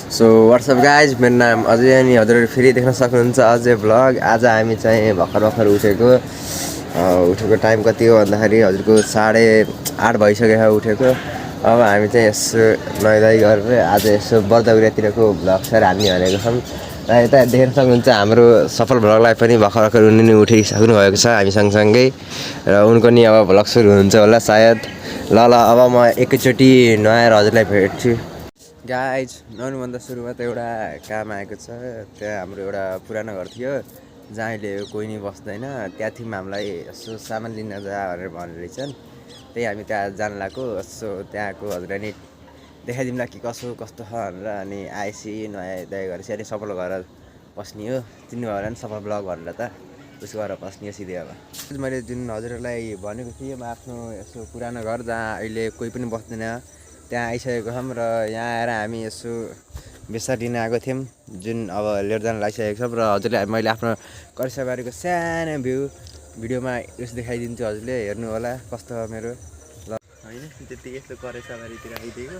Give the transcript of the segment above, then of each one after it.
So what's up guys, मेरो नाम अजय अनि हजुरहरू फेरि देख्न सक्नुहुन्छ अजय भ्लग। आज हामी चाहिँ भर्खर उठेको टाइम कति हो भन्दाखेरि हजुरको 8:30 भइसकेको छ उठेको। अब हामी चाहिँ यसो नुहाइधुवाइ गरेर आज यसो बर्दगुरियातिरको भ्लग सर हाल्ने भनेको छौँ। र यता देख्न सक्नुहुन्छ हाम्रो सफल भ्लगलाई पनि भर्खर उनी नै उठाइसक्नु भएको छ हामी सँगसँगै, र उनको नि अब भ्लग सुरु हुन्छ होला सायद। ल अब म एकैचोटि नुहाएर हजुरलाई भेट्छु। गाइज, नुहाउनुभन्दा सुरुमा त एउटा काम आएको छ। त्यहाँ हाम्रो एउटा पुरानो घर थियो जहाँ अहिले कोही नि बस्दैन। त्यहाँ थियौँ, हामीलाई यसो सामान लिन जा भनेर भनेर रहेछन्। त्यही हामी त्यहाँ जान लाग्यो। यसो त्यहाँको हजुरलाई नि देखाइदिउँला कि कस्तो छ भनेर। अनि आएपछि नुहाइधुवाइ गरेपछि अहिले सफल घर पस्ने हो। चिन्नुभयो होला नि सफल ब्लग भनेर त, उसको घर पस्ने हो सिधै। अब मैले जुन हजुरहरूलाई भनेको थिएँ म आफ्नो यसो पुरानो घर जहाँ अहिले कोही पनि बस्दैन त्यहाँ आइसकेको छौँ। र यहाँ आएर हामी यसो बेसार लिन आएको थियौँ जुन अब लिएर जान लागिसकेको छ। र हजुरले मैले आफ्नो कर्सियाबारीको सानो भिडियोमा यस देखाइदिन्छु, हजुरले हेर्नु होला कस्तो हो मेरो। ल होइन त्यति यस्तो कर्सियाबारीतिर आइदिएको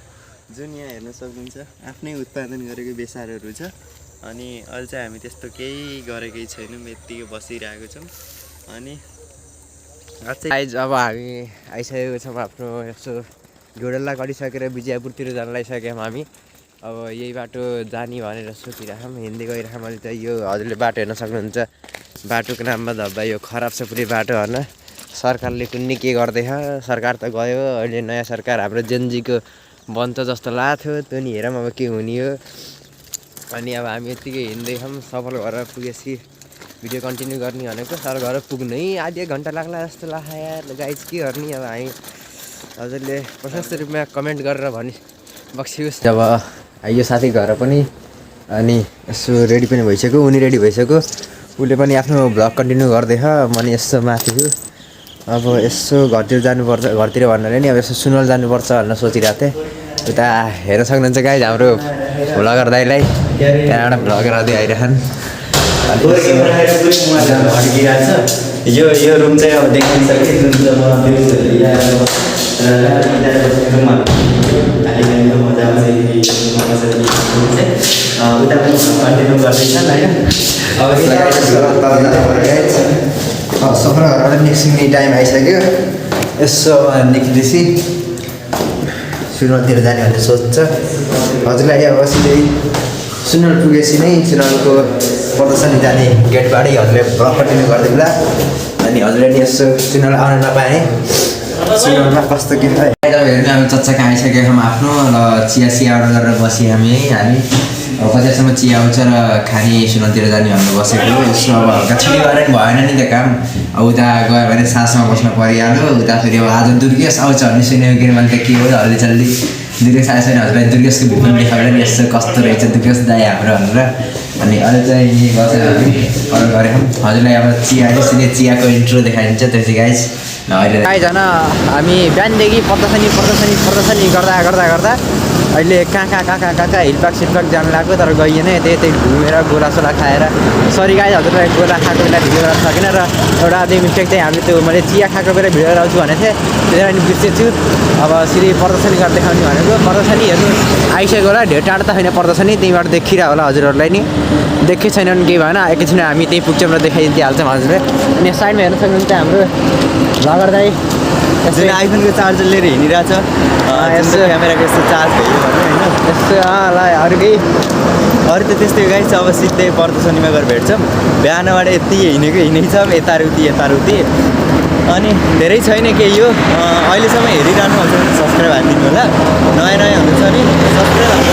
जुन यहाँ हेर्न सक्नुहुन्छ आफ्नै उत्पादन गरेको बेसारहरू छ। अनि अहिले चाहिँ हामी त्यस्तो केही गरेकै छैनौँ, यत्तिकै बसिरहेको छौँ। अनि गाइज अब हामी आइसकेको छौँ आफ्नो यसो जोडेल्ला गरिसकेर विजयपुरतिर जान लागिसक्यौँ हामी। अब यही बाटो जाने भनेर सोचिरहेछौँ, हिँड्दै गइरहेछौँ। अहिले त यो हजुरले बाटो हेर्न सक्नुहुन्छ, बाटोको नाममा धब्बा यो खराब छ पुरै बाटो होइन। सरकारले कुनै के गर्दैछ, सरकार त गयो, अहिले नयाँ सरकार हाम्रो जेनजीको बन्छ जस्तो लाग्थ्यो। त्यो नि हेरौँ अब के हुने हो। अनि अब हामी यत्तिकै हिँड्दैछौँ, सफल घर पुगेपछि भिडियो कन्टिन्यू गर्ने भनेको। सर घर पुग्नै आधी 1 घन्टा लाग्ला जस्तो लाग्छ यार। गाइज के गर्ने अब हामी, हजुरले प्रशस्त रूपमा कमेन्ट गरेर भनि बक्सियोस्। जब यो साथी घर पनि अनि यसो रेडी पनि भइसक्यो, उनी रेडी भइसक्यो, उसले पनि आफ्नो भ्लग कन्टिन्यू गर्दैछ। म नि यसो माथि छु। अब यसो घरतिर जानुपर्छ, घरतिर भन्नाले नि अब यसो सुनवल जानुपर्छ भनेर सोचिरहेको थिएँ। उता हेर्न सक्नुहुन्छ गाइज हाम्रो भ्लगर दाइलाई, त्यहाँबाट भ्लग गर्दै आइरहन्। यो रुम चाहिँ अब देखिसक्यो। उता पनि कन्टिन्यू गर्दैछन् होइन। अब सफल घरबाट निस्किने टाइम आइसक्यो। यसो निस्केपछि सुनवलतिर जाने भनेर सोध्छ हजुरलाई। अब सिधै सुनवल पुगेपछि नै सुनवलको प्रदर्शनी जाने गेटबाटै हजुरले भ्लग कन्टिन्यू गरिदिनु होला। अनि हजुरले नि यसो सुनवल आउन नपाए सुनवलमा कस्तो के छ हेर्नु। अब चच्चाक आइसकेको छौँ आफ्नो, र चिया अर्डर गरेर बसेँ हामी अब कतिसम्म चिया आउँछ र खाने सुनवलतिर जाने भनेर बसेको। यसो अब हल्का छिटो गरेर नि भएन नि त काम। अब उता गयो भने सासमा बस्न परिहाल्यो। उता फेरि अब आज दुर्गेश आउँछ भन्ने सुनेको, किनभने त के हो हल्ली दुर्गेश आएछ भने हजुरलाई दुर्गेशको भिड पनि देखाएर नि यसो कस्तो रहेछ दुर्गेश दाइ हाम्रो भनेर। अनि अहिले चाहिँ यही बसेर हामी अर्डर गरेको हजुरलाई। अब चियाको इन्ट्रो देखाइदिन्छ त्यसै गाइज। अहिले गाइज होइन, हामी बिहानदेखि प्रदर्शनी गर्दा अहिले कहाँ हिलपाक जान लाग्यो, तर गइएन। त्यही घुमेर गोलासोला खाएर सरी गाइज, हजुरलाई गोला खाएको बेला भिडियो गर्न सकेन। र एउटा आधी मिस्टेक चाहिँ हामीले त्यो मैले चिया खाएको बेला भिडियो गराउँछु भनेको थिएँ, त्यही पनि बिर्सेछु। अब सिधै प्रदर्शनी गरेर देखाउने भनेको। प्रदर्शनी हेर्नु आइसक्यो होला, ढेर टाढो त होइन प्रदर्शनी, त्यहीँबाट देखिरह होला हजुरहरूलाई नि। देखेको छैन भने केही भएन, एकैछिन हामी त्यहीँ पुग्छौँ र देखाइदिइहाल्छौँ हजुरले। अनि साइडमा हेर्न सक्नुहुन्छ हाम्रो भ्लगर दाइ जुन आइफोनको चार्जर लिएर हिँडिरहेछ। यस्तो क्यामेराको यस्तो चार्ज भयो भने होइन यस्तो ल अरू त त्यस्तै गाइस। अब सिधै प्रदर्शनीमा गएर भेट्छौँ। बिहानबाट यति हिँडेकै छ, यतारुति। अनि धेरै छैन केही हो। अहिलेसम्म हेरिरहनु हुन्छ भने सब्सक्राइब हालिदिनु होला। नयाँ हुनुहुन्छ भने सब्सक्राइब हाल्नु,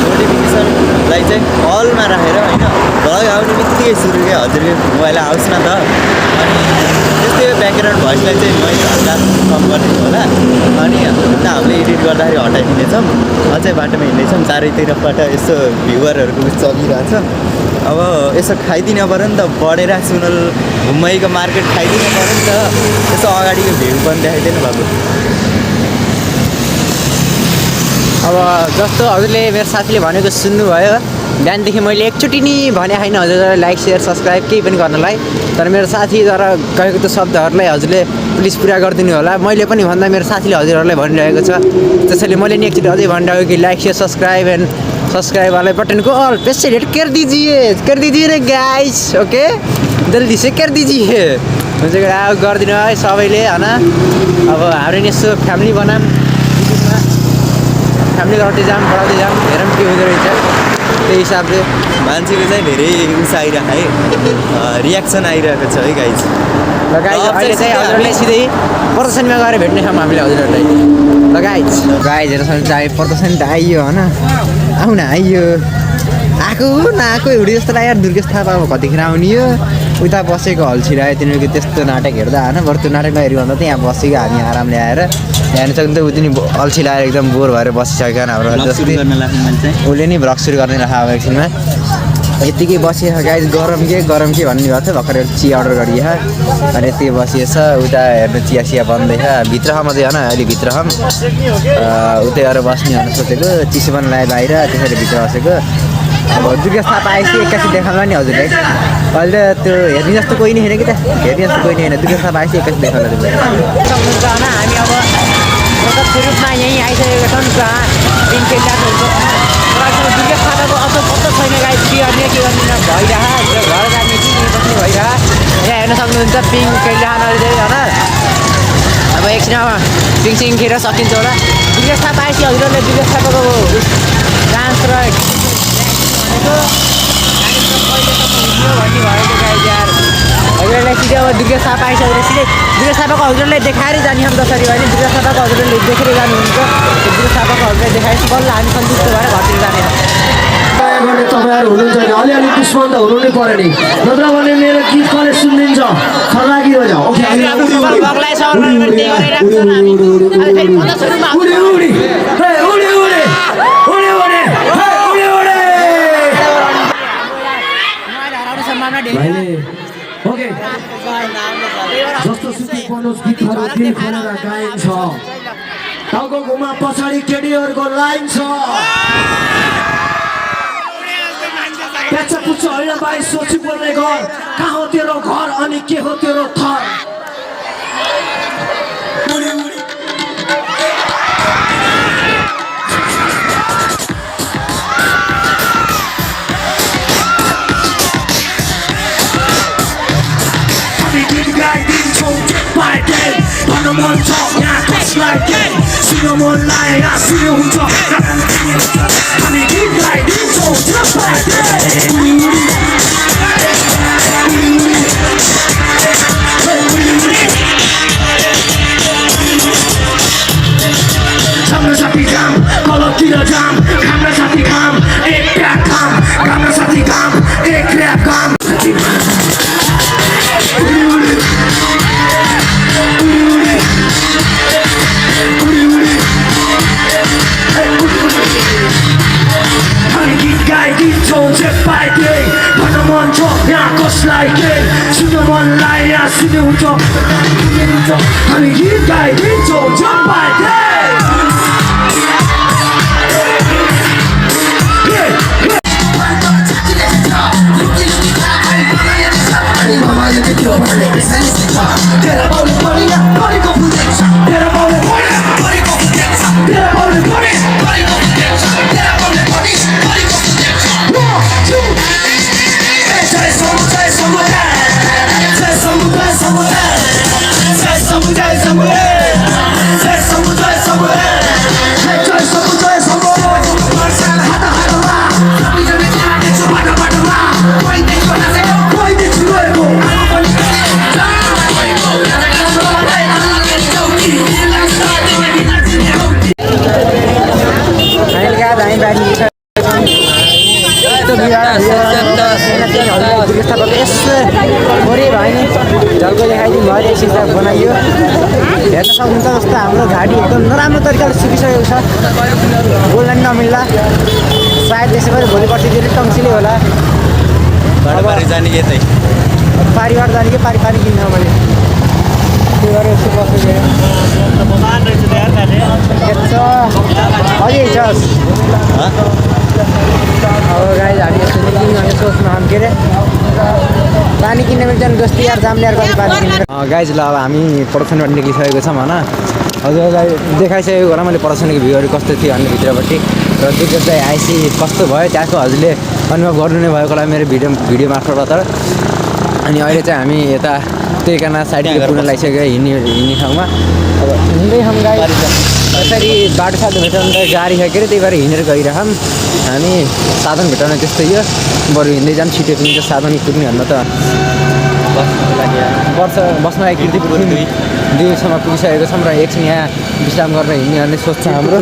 नोटिफिकेसनलाई चाहिँ अलमा राखेर होइन। भ्लग आउने बित्तिकै सुरु क्या हजुरको मोबाइल आओस् न त। अनि त्यस्तै ब्याकग्राउन्ड भोइसलाई चाहिँ मैले हल्का कम गरिदिनु होला। अनि उता हामीले एडिट गर्दाखेरि हटाइदिनेछौँ। अझै बाटोमा हिँड्दैछौँ, चारैतिरबाट यसो भ्युवरहरूको चलिरहेछ। अब यसो खाइदिनु पऱ्यो नि त, बढेर सुनवल घुम्मैको मार्केट खाइदिनु पऱ्यो नि त। यसो अगाडिको भ्यू पनि देखाइदिनु भएको। अब जस्तो हजुरले मेरो साथीले भनेको सुन्नुभयो, बिहानदेखि मैले एकचोटि नि भने होइन हजुरलाई लाइक सेयर सब्सक्राइब केही पनि गर्नलाई। तर मेरो साथीद्वारा कहेको त शब्दहरूलाई हजुरले प्लिज पुरा गरिदिनु होला। मैले पनि भन्दा मेरो साथीले हजुरहरूलाई भनिरहेको छ, त्यसैले मैले नि एकचोटि अझै भनिरहेको कि like share subscribe and subscribe वाले बटन को ऑल पे सेलेक्ट कर दीजिए रे गाइस ओके जल्दी से कर दीजिए हुन्छ गरिदिनु है सबैले हैन अब हाम्रो नि यसो फ्यामिली बनाम फ्यामिली गर्दै जाम बढाउँदै जाम हेरौँ के हुँदो रहेछ त्यही हिसाबले मान्छेको चाहिँ धेरै उस आइरहेको है रियाक्सन आइरहेको छ है गाइज ल गाइज अहिले चाहिँ हजुरलाई सिधै प्रदर्शनीमा गएर भेट्ने छौँ हामीले हजुरहरूलाई ल गाइज हेर्नु चाहिँ प्रदर्शनी त आइयो होइन आउन आइयो आएको नआएको एउटै जस्तो लाग्यो दुर्गेश थापा अब कतिखेर आउने हो उता बसेको हल्छिरहेको तिनीहरूको त्यस्तो नाटक हेर्दा होइन बरु त्यो नाटक नहेरिभन्दा चाहिँ यहाँ बसेको हामी आरामले आएर हेर्नु सक्नु त उति नि अल्छी लगाएर एकदम बोर भएर बसिसक्यो हाम्रो उसले नि भ्लग सुरु गर्ने राखेको अब एकछिनमा यत्तिकै बसिएछ गाइज गरम के भन्ने भएको थियो भर्खर चिया अर्डर गरिएछ अनि यत्तिकै बसिएछ उता हेर्नु चिया बन्दैछ भित्र मात्रै होइन अहिले भित्र उतै गएर बस्ने भनेर सोचेको चिसो पनि लाग्यो बाहिर त्यसरी भित्र बसेको अब दुर्गेश थापा आएपछि एक्कासी देखाउँला नि हजुरलाई अहिले त त्यो हेर्ने जस्तो कोही नै होइन कि त हेर्ने जस्तो कोही नै होइन दुर्गेश थापा आएपछि एक्कासी देखाउँला सक्नुहुन्छ होइन हामी अब प्रत्यक्ष रूपमा यहीँ आइसकेका छौँ जहाँ दुर्गेश थापाको अझ पत्तो छैन गाइस के गर्ने भइरह घर जाने कि बस्ने भइरह यहाँ हेर्न सक्नुहुन्छ पिङ खेलिरहन होइन अब एकछिनमा सिङ खेर सकिन्छ होला दुर्गेश थापा आएपछि हजुरहरूले दुर्गेश थापाको डान्स र भन्ने भएको गाइस यार हजुरहरूलाई सिधै अब दुर्गेश थापा आइसकेर सिधै दुर्गेश थापाको हजुरलाई देखाएरै जाने हम जसरी भने दुर्गेश थापाको हजुरले देखेर जानुहुन्छ दुर्गेश थापाको हजुरलाई देखाएपछि बल्ल हामी सन्तुष्ट भएर घरतिर जाने गर्ने तपाईँहरू हुनुहुन्छ नि अलिअलि दुश्मन त हुनु नै पऱ्यो नि नत्र भने मेरो गीत कसले सुनिदिन्छ खर्लागी हो जाऊ ओके जस्तो सुकै बनोस् गीतहरू दिल खोलेर गाइन्छ टाउको घुमा पछाडि केटीहरूको लाइन छ प्याचा पुच्छ होइन भाइ सोची बोल्ने घर कहाँ हो तेरो घर अनि के हो तेरो थर मन छ यहाँ कसलाई केही सुन्नु मन लाग्यो सुन्नु हुन्छ हामी गीत गाइदिन्छौँ हाम्रो साथी काम कलबतिर जाम हाम्रो साथी काम एक प्याक काम हाम्रो साथी काम एक ऱ्याप काम कसलाई केही सुन्नु मन लाग्यो सुन्नु हुन्छ हामी गीत गाइदिन्छौँ जलको देखाइदिनु भयो एकछिन बनाइयो हेर्न सक्नुहुन्छ जस्तो हाम्रो घाँटी एकदम नराम्रो तरिकाले सुकिसकेको छ बोल्न नि नमिल्ला सायद यसै गरी भोलि पर्सितिर टङ्सिलै होला जाने कि यतै पारिवार जाने कि पारी किन्न मैले त्यो गरेर यसो बसेको अझै छस् अब गाई हामी यस्तो निक्लिनु भने सोच्नु के अरे पानी किन्ने बेला जानु जस्तो यार जाम हामीले यार कति पानी किनेर गाइज ल अब हामी प्रदर्शनबाट निक्लिसकेको छौँ होइन हजुरलाई देखाइसकेको होला मैले प्रदर्शनीको भ्यूहरू कस्तो थियो भन्ने भित्रपट्टि र त्यो चाहिँ आइसी कस्तो भयो त्यहाँको हजुरले अनुभव गर्नु नै भएको होला मेरो भिडियो मार्फतबाट अनि अहिले चाहिँ हामी यता त्यहीकन साइडतिर पुग्न लागिसक्यो हिँड्ने ठाउँमा अब हिँड्दै छौँ गाइज यसरी बाटो साटो भेटाउनु त गाडी छ के अरे त्यही भएर हिँडेर गइरहौँ हामी साधन भेटाउन त्यस्तै हो बरु हिँड्दै जाऊँ छिटो पुग्छ साधन पुग्ने भन्दा त बसमा एकचोटि पुग्यौँ 2 सम्म पुगिसकेको छौँ र एकछिन यहाँ विश्राम गर्न हिँड्ने भन्ने सोच छ हाम्रो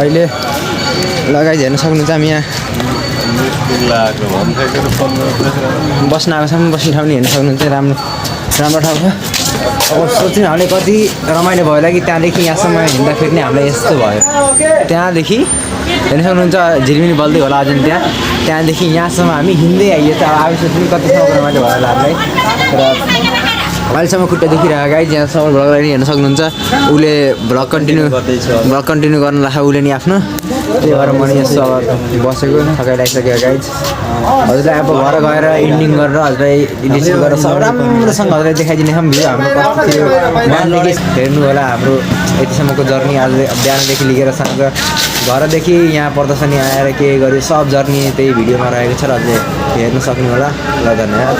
अहिले लगाइ हेर्न सक्नुहुन्छ हामी यहाँ बस्न आएको छौँ बस्ने ठाउँ नि हेर्न सक्नुहुन्छ राम्रो राम्रो ठाउँ छ अब सोच्नु हामीले कति रमाइलो भयो होला कि त्यहाँदेखि यहाँसम्म हिँड्दाखेरि नै हामीलाई यस्तो भयो त्यहाँदेखि हेर्न सक्नुहुन्छ झिलिमिली बल्दै होला अझै त्यहाँदेखि यहाँसम्म हामी हिँड्दै आइयो त अब आएपछि पनि कतिसम्म रमाइलो भयो होला हामीलाई र अहिलेसम्म खुट्टा देखिरहेको गाइज यहाँसम्म भ्लगलाई नि हेर्न सक्नुहुन्छ उसले भ्लग कन्टिन्यू गर्न लाग्छ उसले नि आफ्नो त्यही भएर म यस्तो अब बसेको थकाइलागिसक्यो गाइज हजुरलाई अब घर गएर इन्डिङ गरेर हजुरलाई एडिटिङ गरेर सब राम्रोसँग हजुरलाई देखाइदिने छौँ भ्यू हाम्रो कस्तो थियो बिहानदेखि हेर्नु होला हाम्रो यतिसम्मको जर्नी आज बिहानदेखि लिएर सँग घरदेखि यहाँ प्रदर्शनी आएर के गर्यो सब जर्नी त्यही भिडियोमा रहेको छ र अझै हेर्नु सक्नु होला ल धन्यवाद।